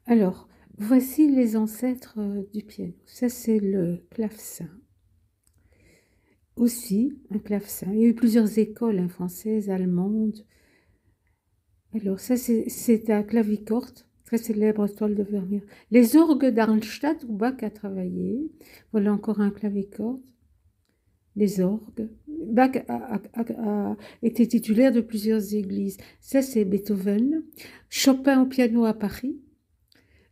Alors, voici les ancêtres du piano. Ça, c'est le clavecin. Aussi, un clavecin. Il y a eu plusieurs écoles, hein, françaises, allemandes. Alors, ça, c'est un clavicorde, très célèbre, toile de Vermeer. Les orgues d'Arnstadt, où Bach a travaillé. Voilà encore un clavicorde. Les orgues. Bach a été titulaire de plusieurs églises. Ça, c'est Beethoven. Chopin au piano à Paris.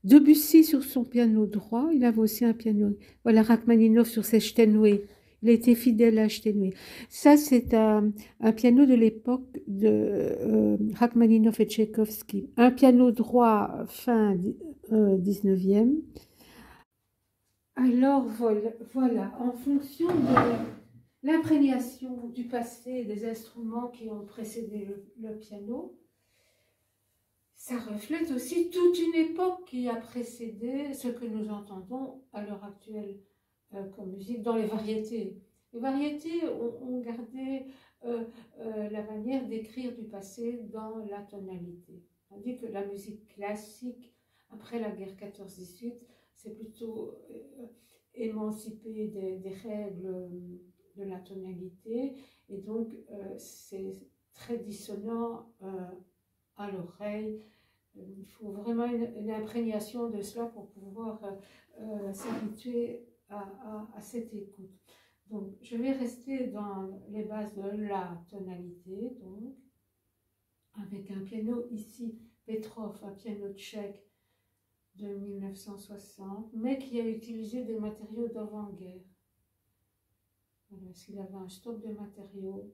Debussy sur son piano droit, il avait aussi un piano. Voilà, Rachmaninov sur ses Steinway. Il a été fidèle à Steinway. Ça, c'est un piano de l'époque de Rachmaninov et Tchaïkovski. Un piano droit fin 19e. Alors voilà, en fonction de l'imprégnation du passé des instruments qui ont précédé le piano, ça reflète aussi toute une époque qui a précédé ce que nous entendons à l'heure actuelle comme musique dans les variétés. Les variétés ont gardé la manière d'écrire du passé dans la tonalité. Tandis que la musique classique, après la guerre 14-18, c'est plutôt émancipé des règles de la tonalité. Et donc, c'est très dissonant à l'oreille. Il faut vraiment une imprégnation de cela pour pouvoir s'habituer à cette écoute. Donc, je vais rester dans les bases de la tonalité, donc, avec un piano ici, Petrov, un piano tchèque de 1960, mais qui a utilisé des matériaux d'avant-guerre. Parce qu'il avait un stock de matériaux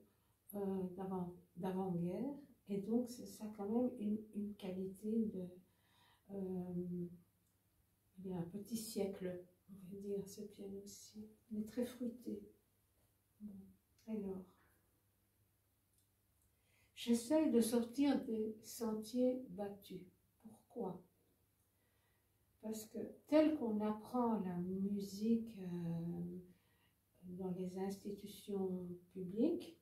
d'avant-guerre, et donc ça a quand même une qualité de... il y a un petit siècle, on va dire, ce piano-ci. Il est très fruité. Bon, alors, j'essaye de sortir des sentiers battus. Pourquoi? Parce que tel qu'on apprend la musique dans les institutions publiques,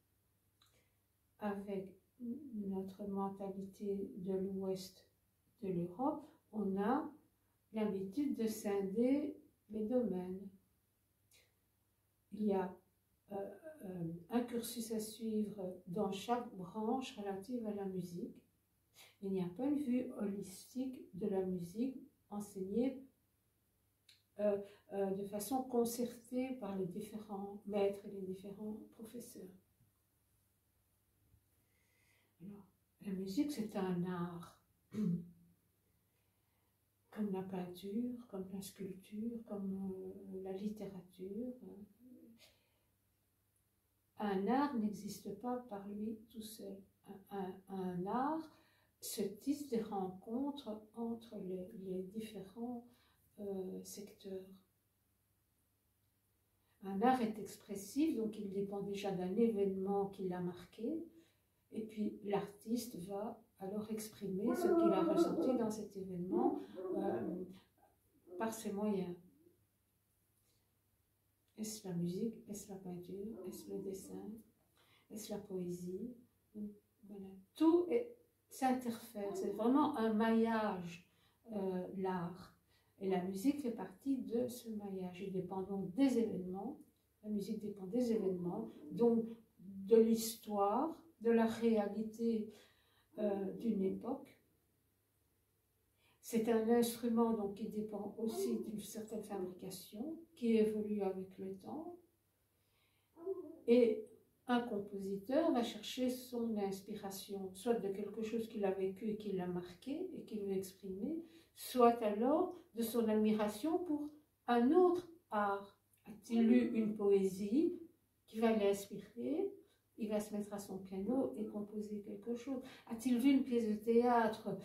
avec notre mentalité de l'ouest de l'Europe, on a l'habitude de scinder les domaines. Il y a un cursus à suivre dans chaque branche relative à la musique. Il n'y a pas une vue holistique de la musique enseignée de façon concertée par les différents maîtres et les différents professeurs. Alors, la musique, c'est un art. Comme la peinture, comme la sculpture, comme la littérature. Un art n'existe pas par lui tout seul. Un art se tisse des rencontres entre les différents secteurs. Un art est expressif, donc il dépend déjà d'un événement qui l'a marqué, et puis l'artiste va alors exprimer ce qu'il a ressenti dans cet événement par ses moyens. Est-ce la musique? Est-ce la peinture? Est-ce le dessin? Est-ce la poésie? Voilà. Tout s'interfère. C'est vraiment un maillage, l'art. Et la musique fait partie de ce maillage. Il dépend donc des événements. La musique dépend des événements, donc de l'histoire, de la réalité d'une époque. C'est un instrument donc, qui dépend aussi d'une certaine fabrication, qui évolue avec le temps. Et un compositeur va chercher son inspiration, soit de quelque chose qu'il a vécu et qui l'a marqué et qu'il veut exprimer, soit alors de son admiration pour un autre art. A-t-il lu une poésie qui va l'inspirer? Il va se mettre à son piano et composer quelque chose. A-t-il vu une pièce de théâtre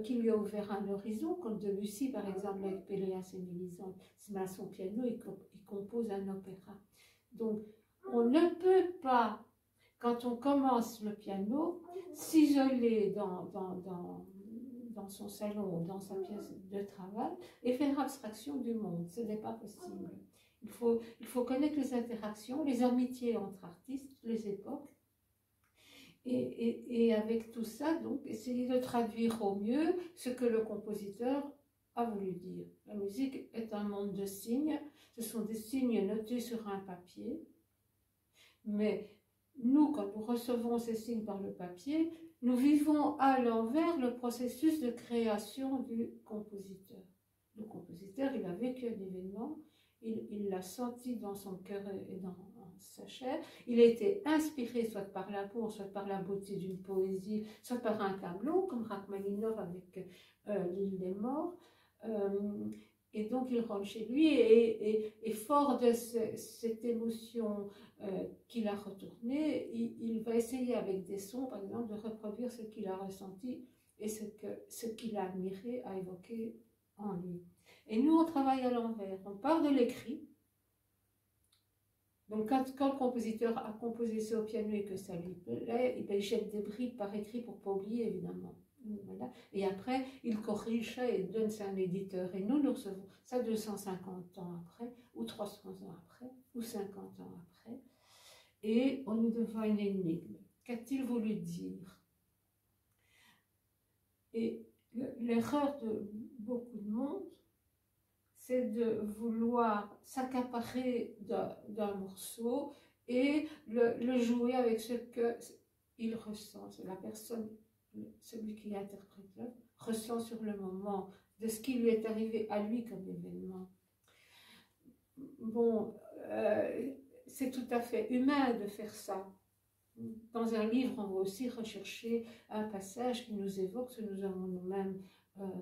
qui lui a ouvert un horizon, comme Debussy par exemple avec Péléas et Mélisande? Il se met à son piano et il compose un opéra. Donc, on ne peut pas, quand on commence le piano, s'isoler dans son salon, dans sa pièce de travail et faire abstraction du monde. Ce n'est pas possible. Il faut connaître les interactions, les amitiés entre artistes, les époques. Et avec tout ça, donc, essayer de traduire au mieux ce que le compositeur a voulu dire. La musique est un monde de signes, ce sont des signes notés sur un papier, mais nous, quand nous recevons ces signes par le papier, nous vivons à l'envers le processus de création du compositeur. Le compositeur, il a vécu un événement, il l'a senti dans son cœur et dans sa chair, il a été inspiré soit par l'amour, soit par la beauté d'une poésie, soit par un tableau, comme Rachmaninov avec l'île des morts, et donc il rentre chez lui et fort de cette émotion qu'il a retournée, il va essayer avec des sons, par exemple, de reproduire ce qu'il a ressenti et ce qu'il a admiré, a évoqué en lui. Et nous, on travaille à l'envers. On part de l'écrit. Donc, quand le compositeur a composé ça au piano et que ça lui plaît, il jette des bribes par écrit pour ne pas oublier, évidemment. Voilà. Et après, il corrige ça et donne ça à un éditeur. Et nous recevons ça 250 ans après, ou 300 ans après, ou 50 ans après. Et on est devant une énigme. Qu'a-t-il voulu dire? Et l'erreur de beaucoup de monde, c'est de vouloir s'accaparer d'un morceau et le jouer avec ce qu'il ressent. La personne, celui qui interprète l'œuvre, ressent sur le moment de ce qui lui est arrivé à lui comme événement. Bon, c'est tout à fait humain de faire ça. Dans un livre, on va aussi rechercher un passage qui nous évoque ce que nous avons nous-mêmes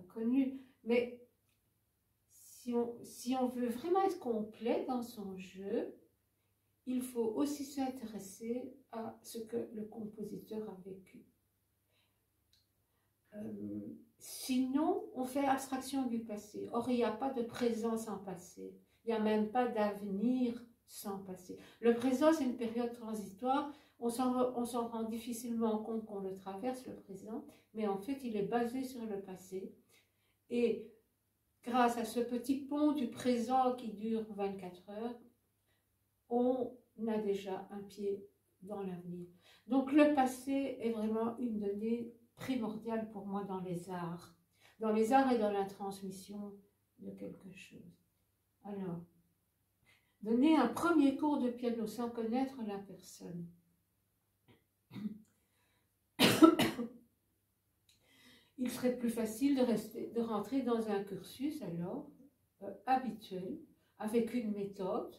connu. Mais si on veut vraiment être complet dans son jeu, il faut aussi s'intéresser à ce que le compositeur a vécu. Sinon, on fait abstraction du passé. Or, il n'y a pas de présent sans passé. Il n'y a même pas d'avenir sans passé. Le présent, c'est une période transitoire. On s'en rend difficilement compte qu'on le traverse, le présent, mais en fait, il est basé sur le passé. Et grâce à ce petit pont du présent qui dure 24 heures, on a déjà un pied dans l'avenir. Donc le passé est vraiment une donnée primordiale pour moi dans les arts et dans la transmission de quelque chose. Alors, donner un premier cours de piano sans connaître la personne. Il serait plus facile de rentrer dans un cursus alors habituel, avec une méthode,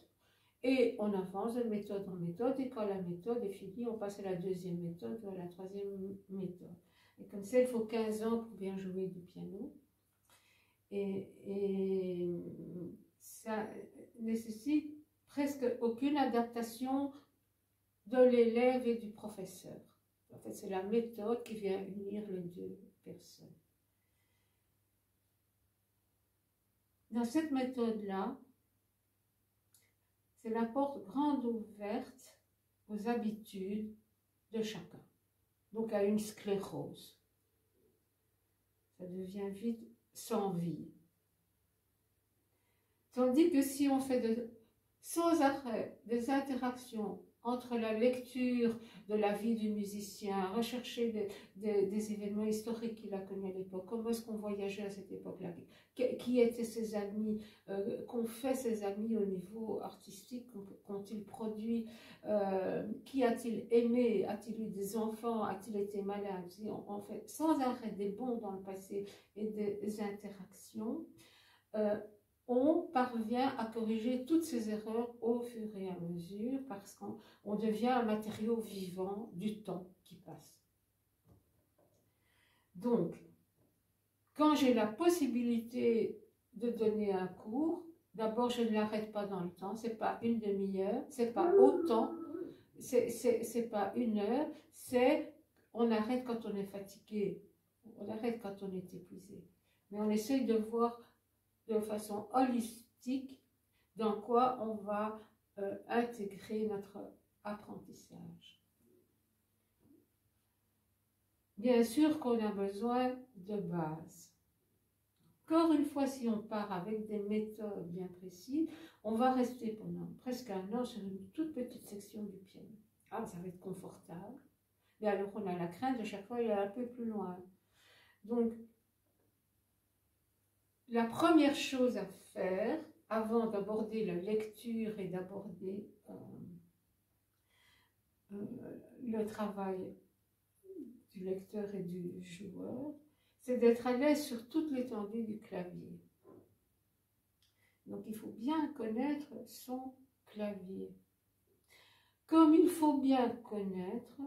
et on avance de méthode en méthode, et quand la méthode est finie, on passe à la deuxième méthode ou à la troisième méthode. Et comme ça, il faut 15 ans pour bien jouer du piano. Et ça nécessite presque aucune adaptation de l'élève et du professeur. En fait, c'est la méthode qui vient unir les deux personnes. Dans cette méthode-là, c'est la porte grande ouverte aux habitudes de chacun. Donc à une sclérose. Ça devient vite sans vie. Tandis que si on fait sans arrêt des interactions entre la lecture de la vie du musicien, rechercher des événements historiques qu'il a connus à l'époque, comment est-ce qu'on voyageait à cette époque-là, qui étaient ses amis, qu'ont fait ses amis au niveau artistique, qu'ont-ils produit, qui a-t-il aimé, a-t-il eu des enfants, a-t-il été malade. On fait sans arrêt des bonds dans le passé et des interactions. On parvient à corriger toutes ces erreurs au fur et à mesure parce qu'on devient un matériau vivant du temps qui passe. Donc, quand j'ai la possibilité de donner un cours, d'abord je ne l'arrête pas dans le temps, c'est pas une demi-heure, c'est pas autant, c'est pas une heure, c'est on arrête quand on est fatigué, on arrête quand on est épuisé. Mais on essaye de voir de façon holistique dans quoi on va intégrer notre apprentissage. Bien sûr qu'on a besoin de base. Encore une fois, si on part avec des méthodes bien précises, on va rester pendant presque un an sur une toute petite section du piano. Ah, ça va être confortable, mais alors on a la crainte de chaque fois aller un peu plus loin. Donc, la première chose à faire avant d'aborder la lecture et d'aborder le travail du lecteur et du joueur, c'est d'être à l'aise sur toute l'étendue du clavier. Donc il faut bien connaître son clavier. Comme il faut bien connaître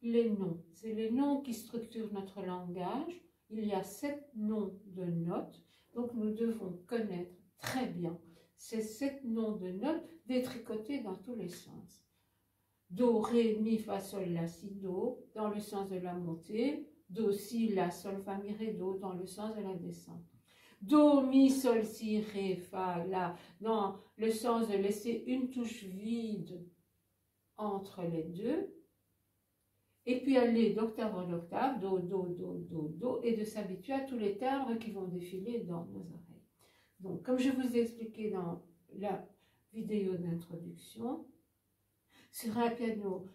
les noms. C'est les noms qui structurent notre langage. Il y a 7 noms de notes, donc nous devons connaître très bien ces 7 noms de notes détricotés dans tous les sens. Do, ré, mi, fa, sol, la, si, do, dans le sens de la montée. Do, si, la, sol, fa, mi, ré, do, dans le sens de la descente. Do, mi, sol, si, ré, fa, la, dans le sens de laisser une touche vide entre les deux. Et puis aller d'octave en octave, do, do, do, do, do, et de s'habituer à tous les timbres qui vont défiler dans nos oreilles. Donc, comme je vous ai expliqué dans la vidéo d'introduction, sur un piano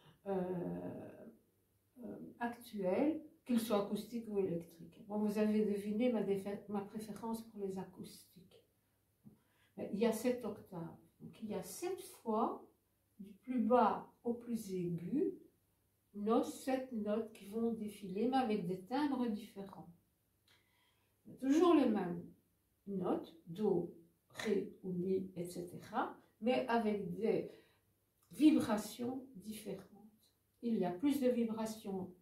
actuel, qu'il soit acoustique ou électrique. Bon, vous avez deviné ma préférence pour les acoustiques. Il y a 7 octaves. Donc, il y a 7 fois, du plus bas au plus aigu, nos 7 notes qui vont défiler, mais avec des timbres différents. Toujours les mêmes notes, do, ré ou mi, etc., mais avec des vibrations différentes. Il y a plus de vibrations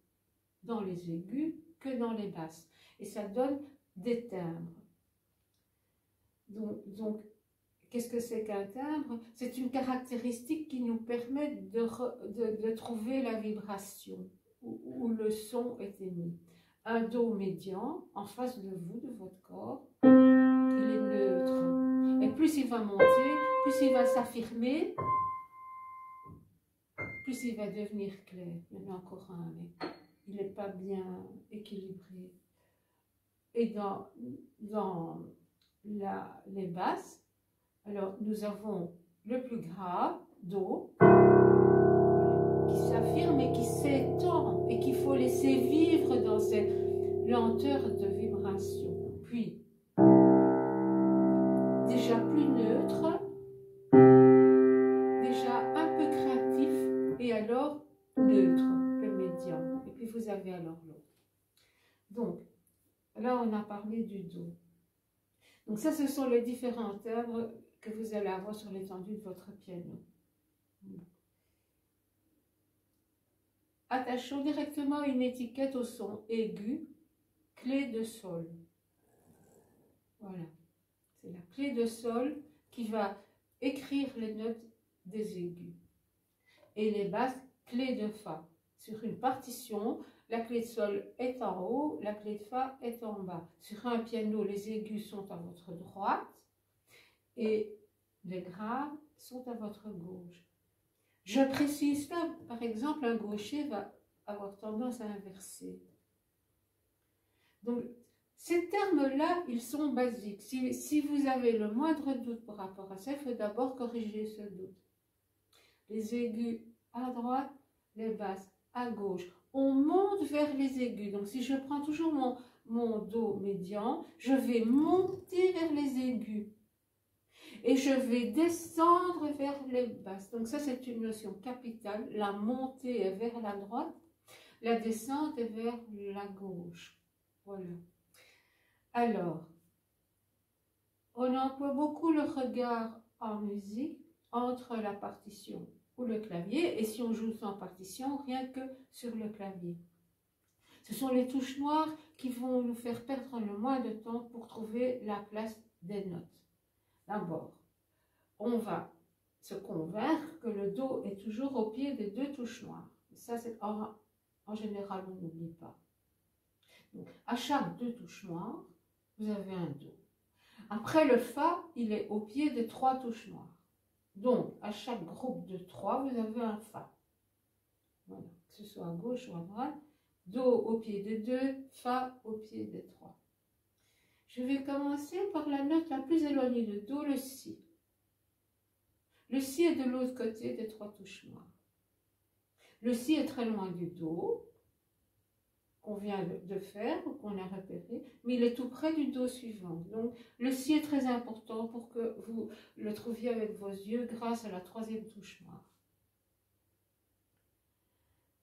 dans les aigus que dans les basses, et ça donne des timbres. Donc qu'est-ce que c'est qu'un timbre? C'est une caractéristique qui nous permet de trouver la vibration où le son est émis. Un do médian en face de vous, de votre corps, il est neutre. Et plus il va monter, plus il va s'affirmer, plus il va devenir clair. Il y en a encore un, mais il n'est pas bien équilibré. Et dans les basses, alors, nous avons le plus grave, do, qui s'affirme et qui s'étend et qu'il faut laisser vivre dans cette lenteur de vibration. Puis, déjà plus neutre, déjà un peu créatif, et alors neutre, le médian. Et puis, vous avez alors l'autre. Donc, là, on a parlé du do. Donc, ça, ce sont les différents timbres que vous allez avoir sur l'étendue de votre piano. Attachons directement une étiquette au son aigu, clé de sol. Voilà, c'est la clé de sol qui va écrire les notes des aigus. Et les basses, clé de fa. Sur une partition, la clé de sol est en haut, la clé de fa est en bas. Sur un piano, les aigus sont à votre droite et les graves sont à votre gauche. Je précise là, par exemple, un gaucher va avoir tendance à inverser. Donc, ces termes-là, ils sont basiques. Si vous avez le moindre doute par rapport à ça, il faut d'abord corriger ce doute. Les aigus à droite, les basses à gauche. On monte vers les aigus. Donc, si je prends toujours mon do médian, je vais monter vers les aigus. Et je vais descendre vers les basses. Donc ça, c'est une notion capitale. La montée est vers la droite, la descente est vers la gauche. Voilà. Alors, on emploie beaucoup le regard en musique entre la partition ou le clavier. Et si on joue sans partition, rien que sur le clavier. Ce sont les touches noires qui vont nous faire perdre le moins de temps pour trouver la place des notes. D'abord, on va se convaincre que le do est toujours au pied des 2 touches noires. Ça, c'est en général, on n'oublie pas. Donc, à chaque 2 touches noires, vous avez un do. Après, le fa, il est au pied des 3 touches noires. Donc, à chaque groupe de 3, vous avez un fa. Voilà, que ce soit à gauche ou à droite. Do au pied des 2, fa au pied des 3. Je vais commencer par la note la plus éloignée de do, le si. Le si est de l'autre côté des 3 touches noires. Le si est très loin du do. qu'on vient de faire ou qu'on a repéré, mais il est tout près du dos suivant. Donc le si est très important pour que vous le trouviez avec vos yeux grâce à la troisième touche noire.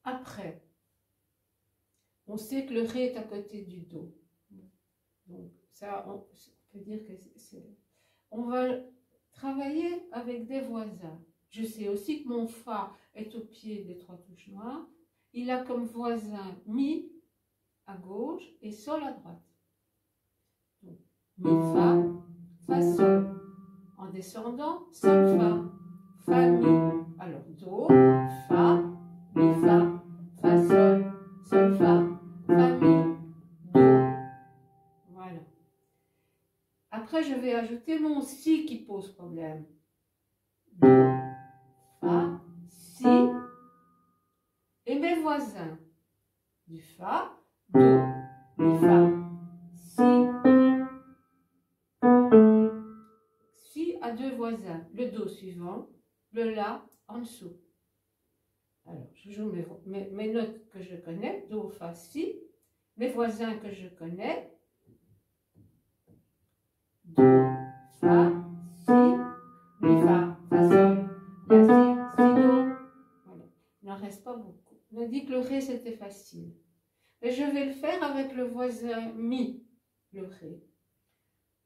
Après, on sait que le ré est à côté du do. Donc ça, on peut dire que c'est... On va travailler avec des voisins. Je sais aussi que mon fa est au pied des trois touches noires. Il a comme voisin mi à gauche et sol à droite. Donc, mi, fa, sol. En descendant, sol, fa, mi. Alors, do, fa, mi, fa, sol, fa, mi, do. Voilà. Après, je vais ajouter mon si qui pose problème. Do, fa, si. Et mes voisins du fa, do, mi, fa, si à deux voisins, le do suivant, le la en dessous. Alors, je joue mes notes que je connais, do, fa, si, mes voisins que je connais, do, fa, si, mi, fa, sol, la, si, do. Voilà. Il n'en reste pas beaucoup. On a dit que le ré c'était facile. Et je vais le faire avec le voisin mi, le ré.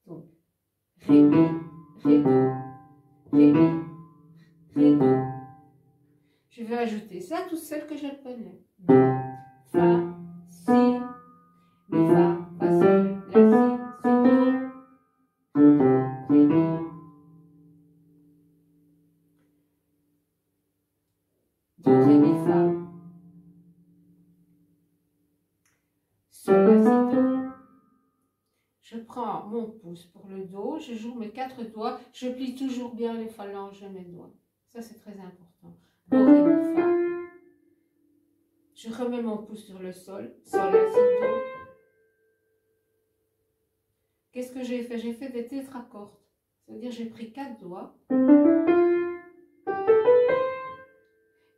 Donc, ré, mi, ré, do, ré, mi, ré, do. Je vais ajouter ça, toutes celles que je connais. Do, fa, si, mi, fa, sol, la, si, do, ré, mi. Do, ré, mi, fa. Sol, la, si, do. Je prends mon pouce pour le do, je joue mes 4 doigts, je plie toujours bien les phalanges de mes doigts. Ça, c'est très important. Do, ré, mi, fa. Je remets mon pouce sur le sol, sol, la, si, do. Qu'est-ce que j'ai fait? J'ai fait des tétracordes. C'est-à-dire, j'ai pris 4 doigts.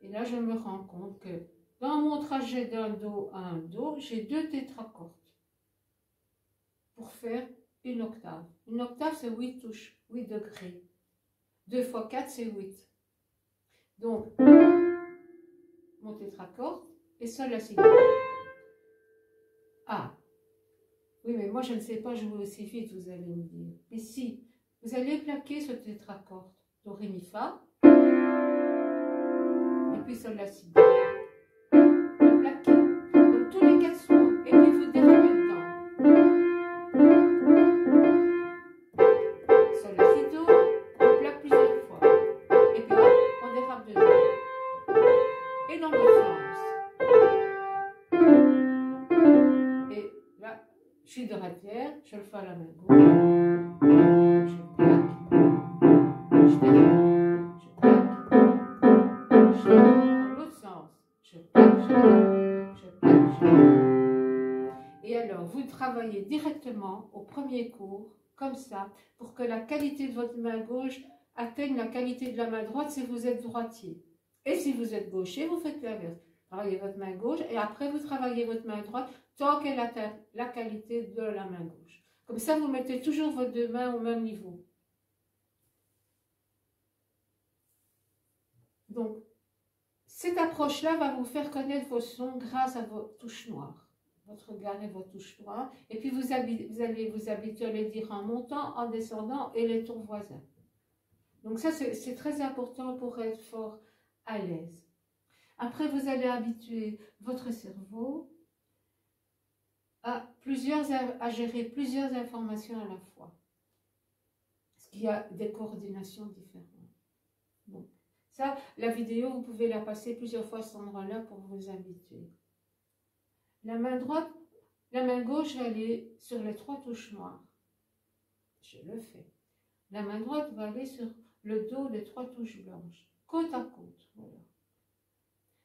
Et là, je me rends compte que dans mon trajet d'un do à un do, j'ai 2 tétracordes pour faire une octave. Une octave, c'est 8 touches, 8 degrés. 2 fois 4, c'est 8. Donc, mon tétracorde et sol, la, si, do. Ah, oui, mais moi, je ne sais pas jouer aussi vite, vous allez me dire. Mais si, vous allez plaquer ce tétracorde. Do, ré, mi, fa. Et puis sol, la, si, do. Le plaquer. Donc, tous les 4 sons. Et puis, vous dérapez dedans. Sol, la, si, do. On plaque plusieurs fois. Et puis, hop, on dérape dedans. Et dans l'autre sens. Et là, je suis droitière, je le fais à la main gauche. Je plaque. Je dérape. Je plaque. Je dérape. Dans l'autre sens. Je plaque, je dérape. Je plaque, je dérape. Et alors, vous travaillez directement au premier cours, comme ça, pour que la qualité de votre main gauche atteigne la qualité de la main droite si vous êtes droitier. Et si vous êtes gaucher, vous faites l'inverse. Travaillez votre main gauche et après vous travaillez votre main droite tant qu'elle atteint la qualité de la main gauche. Comme ça, vous mettez toujours vos deux mains au même niveau. Donc, cette approche-là va vous faire connaître vos sons grâce à vos touches noires. Votre regard et vos touches noires. Et puis, vous allez vous habituer à les dire en montant, en descendant et les tons voisins. Donc ça, c'est très important pour être fort à l'aise. Après, vous allez habituer votre cerveau à gérer plusieurs informations à la fois. Parce qu'il y a des coordinations différentes. Donc, ça, la vidéo, vous pouvez la passer plusieurs fois à cet endroit-là pour vous habituer. La main droite, la main gauche va aller sur les 3 touches noires. Je le fais. La main droite va aller sur le dos des 3 touches blanches, côte à côte. Voilà.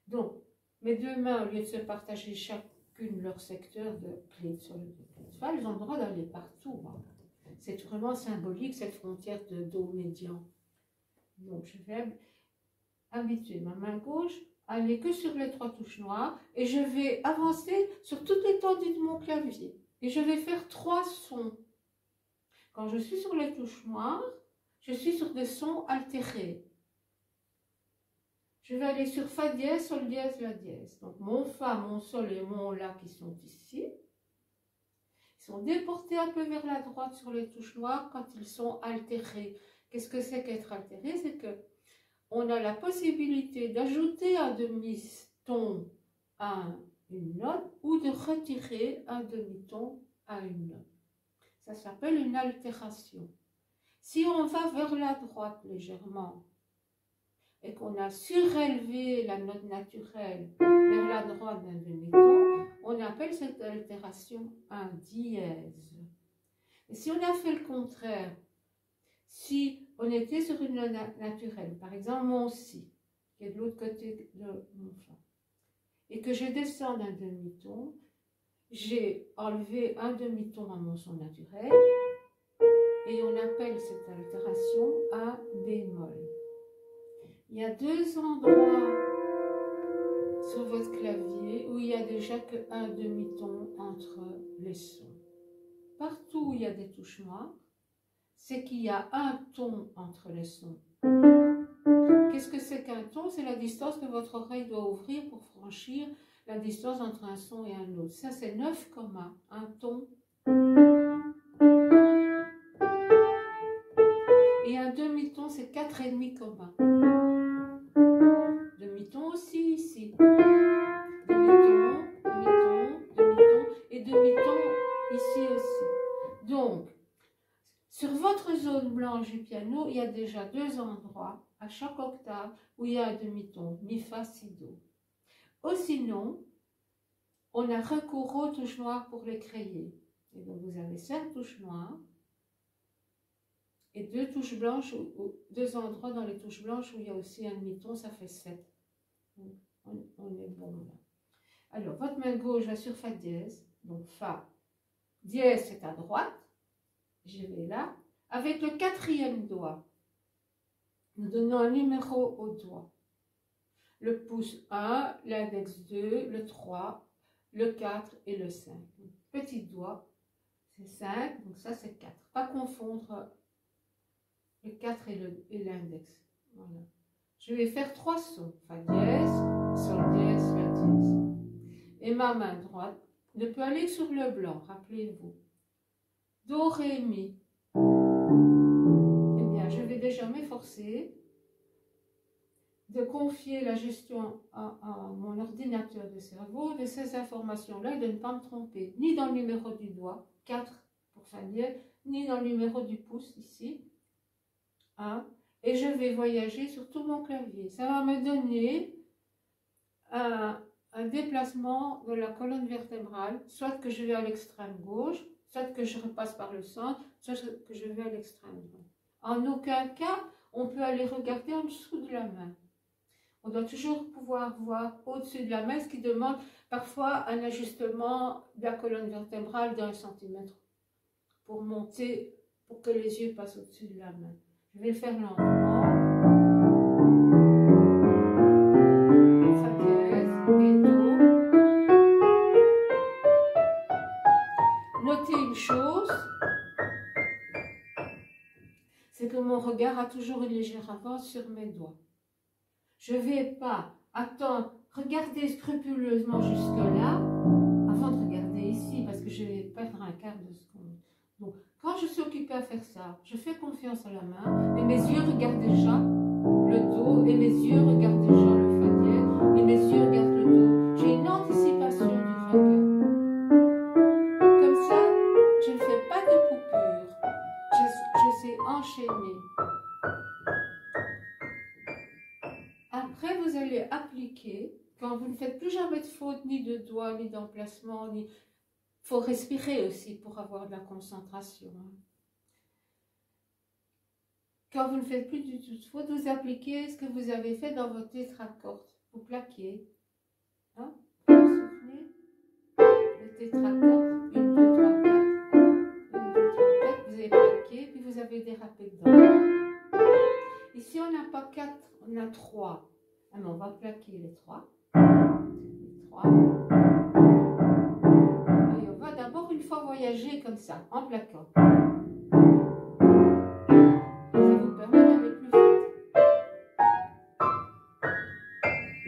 Donc, mes deux mains, au lieu de se partager chacune leur secteur de clé sur le dos, elles ont le droit d'aller partout. Hein. C'est vraiment symbolique, cette frontière de do médian. Donc, je vais habituer ma main gauche aller que sur les 3 touches noires et je vais avancer sur toute l'étendue de mon clavier. Et je vais faire 3 sons. Quand je suis sur les touches noires, je suis sur des sons altérés. Je vais aller sur Fa dièse, Sol dièse, La dièse. Donc mon Fa, mon Sol et mon La qui sont ici, ils sont déportés un peu vers la droite sur les touches noires quand ils sont altérés. Qu'est-ce que c'est qu'être altéré? C'est que on a la possibilité d'ajouter un demi-ton à une note ou de retirer un demi-ton à une note. Ça s'appelle une altération. Si on va vers la droite légèrement et qu'on a surélevé la note naturelle vers la droite d'un demi-ton, on appelle cette altération un dièse. Et si on a fait le contraire, si on était sur une note naturelle, par exemple mon Si, qui est de l'autre côté de mon Fa, et que je descends d'un demi-ton, j'ai enlevé un demi-ton à mon son naturel, et on appelle cette altération un bémol. Il y a 2 endroits sur votre clavier où il n'y a déjà qu'un demi-ton entre les sons. Partout où il y a des touches noires, c'est qu'il y a un ton entre les sons. Qu'est-ce que c'est qu'un ton? C'est la distance que votre oreille doit ouvrir pour franchir la distance entre un son et un autre. Ça, c'est 9 commas, un ton. Et un demi-ton, c'est 4,5 commas. Demi-ton aussi ici. Demi-ton, demi-ton, demi-ton et demi-ton ici aussi. Donc, sur votre zone blanche du piano, il y a déjà 2 endroits à chaque octave où il y a un demi-ton, Mi, Fa, Si, Do. Ou sinon, on a recours aux touches noires pour les créer. Et donc vous avez 5 touches noires et 2 touches blanches, 2 endroits dans les touches blanches où il y a aussi un demi-ton, ça fait 7. Donc, on est bon là. Alors, votre main gauche va sur Fa dièse, donc Fa dièse c'est à droite. Je vais là, avec le 4e doigt, nous donnons un numéro au doigt. Le pouce 1, l'index 2, le 3, le 4 et le 5. Donc, petit doigt, c'est 5, donc ça c'est 4. Pas confondre le 4 et l'index. Voilà. Je vais faire 3 sons. Fa dièse, Sol dièse, La dièse. Et ma main droite ne peut aller sur le blanc, rappelez-vous. Do, Ré, Mi. Eh bien, je vais déjà m'efforcer de confier la gestion à mon ordinateur de cerveau de ces informations-là et de ne pas me tromper, ni dans le numéro du doigt, 4 pour Fa dièse, ni dans le numéro du pouce, ici, 1. Et je vais voyager sur tout mon clavier. Ça va me donner un déplacement de la colonne vertébrale, soit que je vais à l'extrême gauche, soit que je repasse par le centre, soit que je vais à l'extrême droite. En aucun cas, on peut aller regarder en dessous de la main. On doit toujours pouvoir voir au-dessus de la main, ce qui demande parfois un ajustement de la colonne vertébrale d'1 centimètre pour monter, pour que les yeux passent au-dessus de la main. Je vais le faire lentement. Fa dièse et Do. Notez une chose, c'est que mon regard a toujours une légère avance sur mes doigts. Je ne vais pas attendre, regarder scrupuleusement jusque-là, avant de regarder ici, parce que je vais perdre un quart de seconde. Donc, quand je suis occupée à faire ça, je fais confiance à la main, et mes yeux regardent déjà le Do, et mes yeux regardent déjà le Fa dièse, et mes yeux regardent le Do. J'ai une anticipation du regard. Comme ça, je ne fais pas de coupure. Je sais enchaîner. Après, vous allez appliquer, quand vous ne faites plus jamais de faute, ni de doigt, ni d'emplacement, ni... Il faut respirer aussi pour avoir de la concentration. Quand vous ne faites plus du tout de faute, vous appliquez ce que vous avez fait dans votre tétracorde. Vous plaquez. Hein? Vous vous souvenez? Le tétracorde, 1, 2, 3, 4. 1, 2, 3, 4. Vous avez plaqué, puis vous avez dérapé dedans. Ici, on n'a pas 4, on a 3. Alors, on va plaquer les trois. Et on va d'abord une fois voyager comme ça, en plaquant. Ça vous permet d'aller plus vite.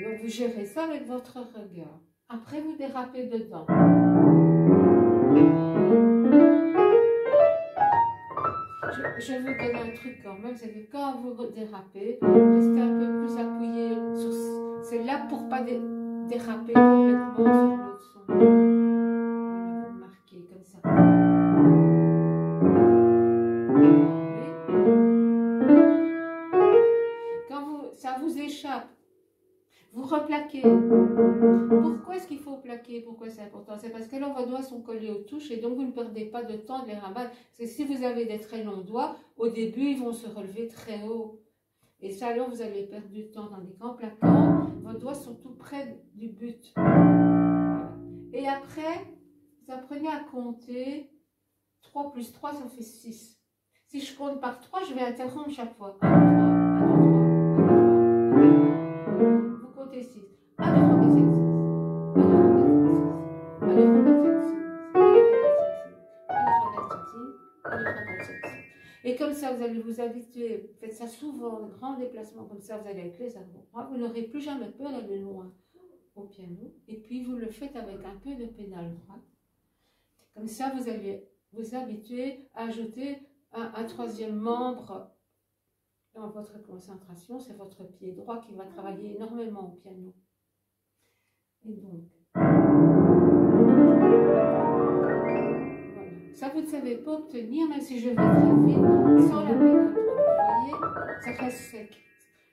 Donc vous gérez ça avec votre regard. Après vous dérapez dedans. Je vous donne un truc quand même, c'est que quand vous dérapez, restez un peu plus appuyé sur... C'est là pour ne pas déraper complètement sur l'autre son. Voilà, vous marquez comme ça. Quand ça vous échappe, vous replaquez. Pourquoi est-ce qu'il faut plaquer? Pourquoi c'est important? C'est parce que là, vos doigts sont collés aux touches et donc vous ne perdez pas de temps de les rabattre. Parce que si vous avez des très longs doigts, au début, ils vont se relever très haut. Et ça, alors, vous allez perdre du temps. Tandis qu'en plaquant, vos doigts sont tout près du but. Voilà. Et après, vous apprenez à compter. 3 plus 3, ça fait 6. Si je compte par 3, je vais interrompre chaque fois. 1, 2, 3, 1, 2, 3, 1, 2, 3. Vous comptez 6. 1, 2, 3, 4, 5, 6. 1, 2, 3, 4, 5, 6. 1, 2, 3, 4, 5, 6. 1, 2, 3, 4, 5, 6. 1, 2, 3, 4, 5, 6. Et comme ça, vous allez vous habituer. Faites ça souvent, grand déplacement comme ça, vous allez avec les avant-bras. Vous n'aurez plus jamais peur d'aller loin au piano. Et puis, vous le faites avec un peu de pédale droite. Comme ça, vous allez vous habituer à ajouter un troisième membre dans votre concentration. C'est votre pied droit qui va travailler énormément au piano. Et donc, voilà. Ça, vous ne savez pas obtenir, même si je vais très vite, sans la pédale droite. Vous voyez, ça reste sec.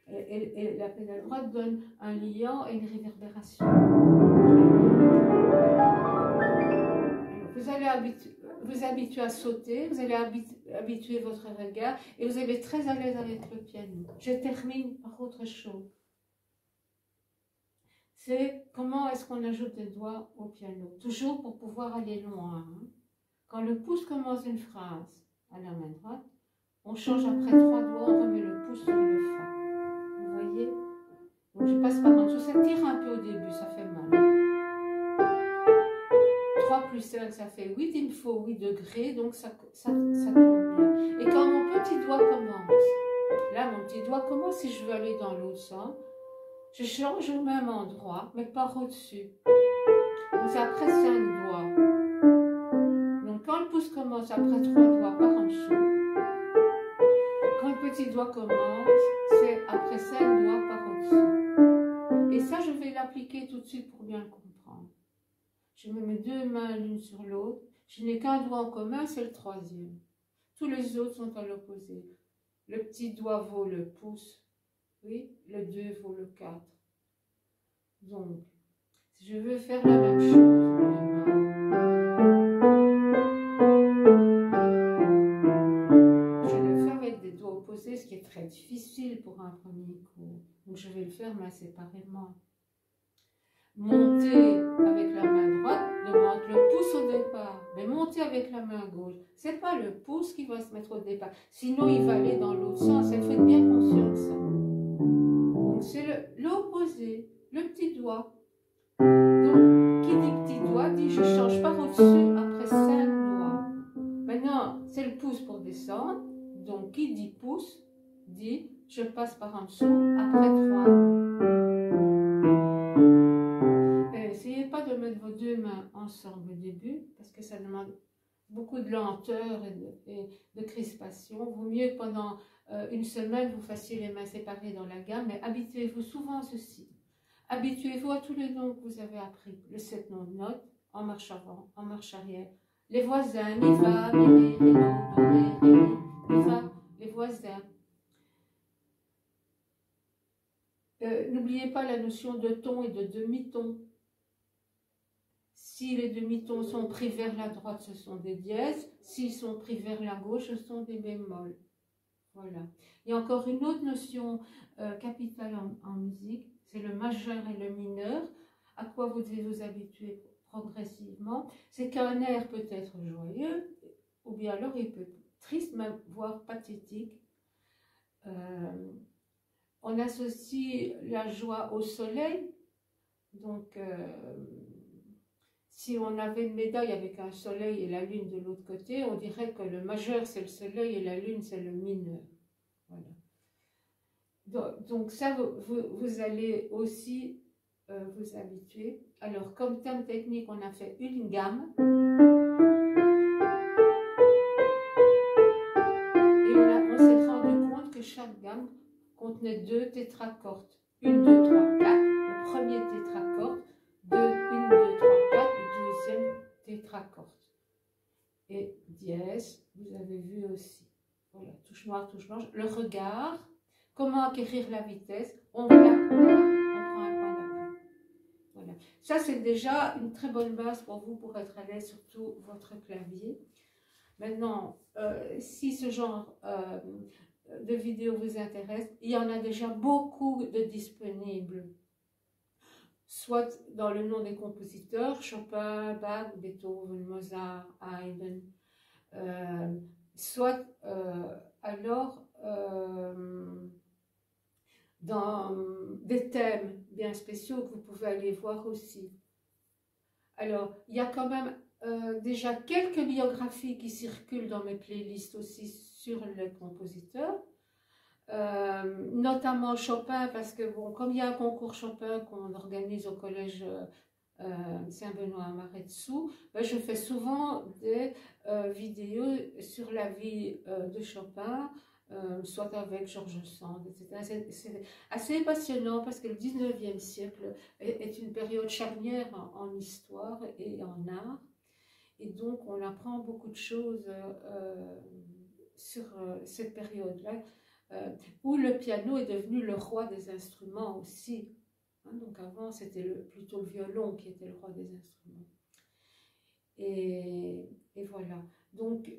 Et la pédale droite donne un liant et une réverbération. Vous allez vous habituer à sauter, vous allez habituer votre regard et vous allez être très à l'aise avec le piano. Je termine par autre chose. C'est comment est-ce qu'on ajoute des doigts au piano. Toujours pour pouvoir aller loin. Hein. Quand le pouce commence une phrase à la main droite, on change après 3 doigts, on remet le pouce sur le fa. Vous voyez? Donc je passe par en dessous, ça tire un peu au début, ça fait mal. 3 plus 5, ça fait 8, il me faut 8 degrés, donc ça tombe bien. Et quand mon petit doigt commence, là mon petit doigt commence, si je veux aller dans l'autre sens, je change au même endroit, mais par au-dessus. Donc c'est après 5 doigts. Donc quand le pouce commence, après 3 doigts, par en dessous. Quand le petit doigt commence, c'est après 5 doigts, par au-dessus. Et ça, je vais l'appliquer tout de suite pour bien le comprendre. Je me mets 2 mains l'une sur l'autre. Je n'ai qu'un doigt en commun, c'est le troisième. Tous les autres sont à l'opposé. Le petit doigt vaut le pouce. Oui, le 2 vaut le 4. Donc, si je veux faire la même chose, je le fais avec des doigts opposés, ce qui est très difficile pour un premier cours. Donc, je vais le faire mais séparément. Monter avec la main droite demande le pouce au départ, mais monter avec la main gauche, c'est pas le pouce qui va se mettre au départ, sinon il va aller dans l'autre sens, et faites bien conscience de ça. Donc c'est l'opposé, le petit doigt. Donc qui dit petit doigt dit je change par au-dessus après 5 doigts. Maintenant c'est le pouce pour descendre, donc qui dit pouce dit je passe par en dessous après 3. Essayez pas de mettre vos 2 mains ensemble au début, parce que ça demande beaucoup de lenteur et de crispation. Vaut mieux que pendant une semaine, vous fassiez les mains séparées dans la gamme, mais habituez-vous souvent à ceci. Habituez-vous à tous les noms que vous avez appris, les 7 noms de notes, en marche avant, en marche arrière. Les voisins, mi, fa, mi, ré, ré, do, do, ré, ré, mi, fa, les voisins. N'oubliez pas la notion de ton et de demi-ton. Si les demi-tons sont pris vers la droite, ce sont des dièses. S'ils sont pris vers la gauche, ce sont des bémols. Voilà. Il y a encore une autre notion capitale en musique, c'est le majeur et le mineur. À quoi vous devez vous habituer progressivement. C'est qu'un air peut être joyeux, ou bien alors il peut être triste, même voire pathétique. On associe la joie au soleil. Donc, si on avait une médaille avec un soleil et la lune de l'autre côté, on dirait que le majeur c'est le soleil et la lune c'est le mineur. Voilà. Donc ça, vous allez aussi vous habituer. Alors, comme terme technique, on a fait une gamme. Et on s'est rendu compte que chaque gamme contenait 2 tétracordes. 1, 2, 3, 4. Le premier tétracorde. 1, 2, 3, 4. Le deuxième tétracorde. Et dièse, vous avez vu aussi. Voilà, touche noire, touche blanche. Le regard. Comment acquérir la vitesse? On prend un point d'appui. Voilà. Ça, c'est déjà une très bonne base pour vous pour être à l'aise sur tout votre clavier. Maintenant, si ce genre de vidéo vous intéresse, il y en a déjà beaucoup de disponibles. Soit dans le nom des compositeurs, Chopin, Bach, Beethoven, Mozart, Haydn, soit alors dans des thèmes bien spéciaux que vous pouvez aller voir aussi. Alors, il y a quand même déjà quelques biographies qui circulent dans mes playlists aussi sur les compositeurs, notamment Chopin, parce que bon, comme il y a un concours Chopin qu'on organise au collège Saint-Benoît à Marais-Dessous, ben, je fais souvent des vidéos sur la vie de Chopin, soit avec George Sand, etc. C'est assez passionnant parce que le 19e siècle est une période charnière en histoire et en art. Et donc, on apprend beaucoup de choses sur cette période-là, où le piano est devenu le roi des instruments aussi. Hein, donc, avant, c'était plutôt le violon qui était le roi des instruments. Et voilà. Donc,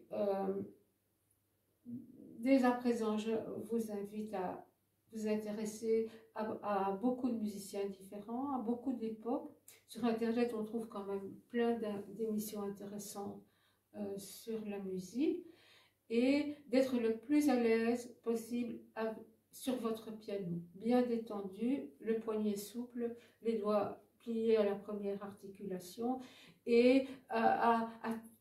dès à présent, je vous invite à vous intéresser à beaucoup de musiciens différents, à beaucoup d'époques. Sur Internet, on trouve quand même plein d'émissions intéressantes sur la musique et d'être le plus à l'aise possible sur votre piano. Bien détendu, le poignet souple, les doigts pliés à la première articulation et à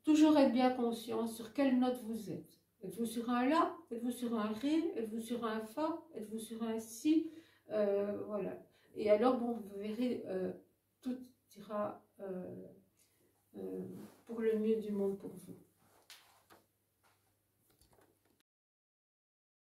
toujours être bien conscient sur quelle note vous êtes. Êtes-vous sur un La? Êtes-vous sur un Ré? Êtes-vous sur un Fa? Êtes-vous sur un Si? Voilà. Et alors, bon, vous verrez, tout ira pour le mieux du monde pour vous.